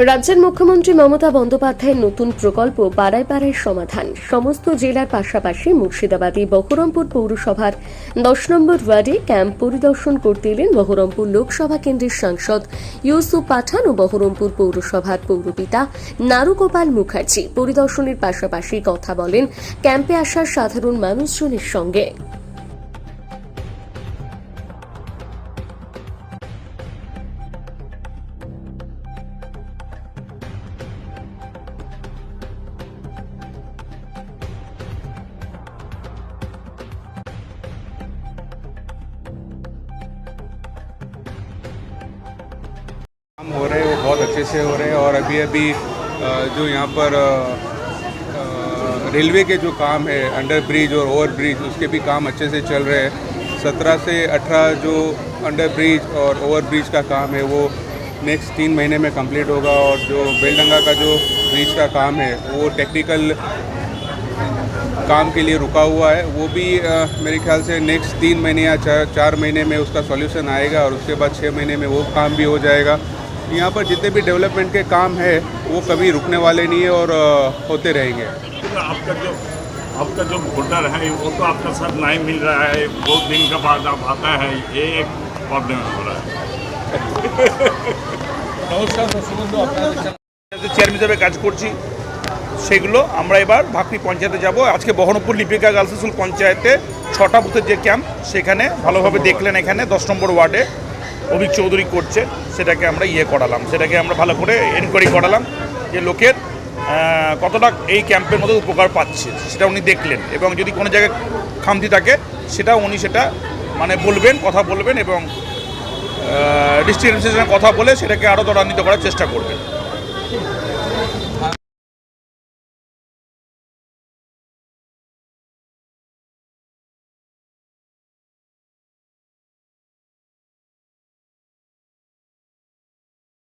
রাজ্যের মুখ্যমন্ত্রী মমতা বন্দ্যোপাধ্যায়ের নতুন প্রকল্প পাড়ায় পাড়ায় সমাধান। সমস্ত জেলার পাশাপাশি মুর্শিদাবাদী বহরমপুর পৌরসভার 10 নম্বর ওয়ার্ডে ক্যাম্প পরিদর্শন করতে এলেন বহরমপুর লোকসভা কেন্দ্রের সাংসদ ইউসুফ পাঠান ও বহরমপুর পৌরসভার পৌরপিতা নারুগোপাল মুখার্জি। পরিদর্শনের পাশাপাশি কথা বলেন ক্যাম্পে আসা সাধারণ মানুষজনের সঙ্গে। काम हो रहे हैं वो बहुत अच्छे से हो रहे हैं। और अभी अभी जो यहाँ पर रेलवे के जो काम है, अंडर ब्रिज और ओवर ब्रिज, उसके भी काम अच्छे से चल रहे हैं। 17 से 18 जो अंडर ब्रिज और ओवर ब्रिज का काम है वो नेक्स्ट 3 महीने में कंप्लीट होगा। और जो बेलडंगा का जो ब्रिज का काम है वो टेक्निकल काम के लिए रुका हुआ है, वो भी मेरे ख्याल से नेक्स्ट 3 महीने या 4 महीने में उसका सॉल्यूशन आएगा। और उसके बाद 6 महीने में वो काम भी हो जाएगा। यहाँ पर जितने भी डेवलपमेंट के काम है वो कभी रुकने वाले नहीं है और होते रहेंगे। आपका जो वोटर है वो तो आपका साथ नहीं मिल रहा है, बहुत दिन के बाद आप आता है, ये एक प्रॉब्लम हो रहा है। চেয়ারম্যান হিসেবে কাজ করছি, সেগুলো আমরা এবার ভাকরি পঞ্চায়েতে যাব। আজকে বহরমপুর লিপিকা গার্লস স্কুল পঞ্চায়েতে 6টা বুথের যে ক্যাম্প, সেখানে ভালোভাবে দেখলেন। এখানে 10 নম্বর ওয়ার্ডে অভিক চৌধুরী করছে, সেটাকে আমরা করালাম, সেটাকে আমরা ভালো করে এনকোয়ারি করালাম যে লোকের কতটা এই ক্যাম্পের মধ্যে উপকার পাচ্ছে, সেটা উনি দেখলেন। এবং যদি কোনো জায়গায় খামতি থাকে সেটা উনি মানে বলবেন, কথা বলবেন এবং ডিস্ট্রিক্ট অ্যাডমিনিস্ট্রেশনের কথা বলে সেটাকে আরও ত্বরান্বিত করার চেষ্টা করবেন।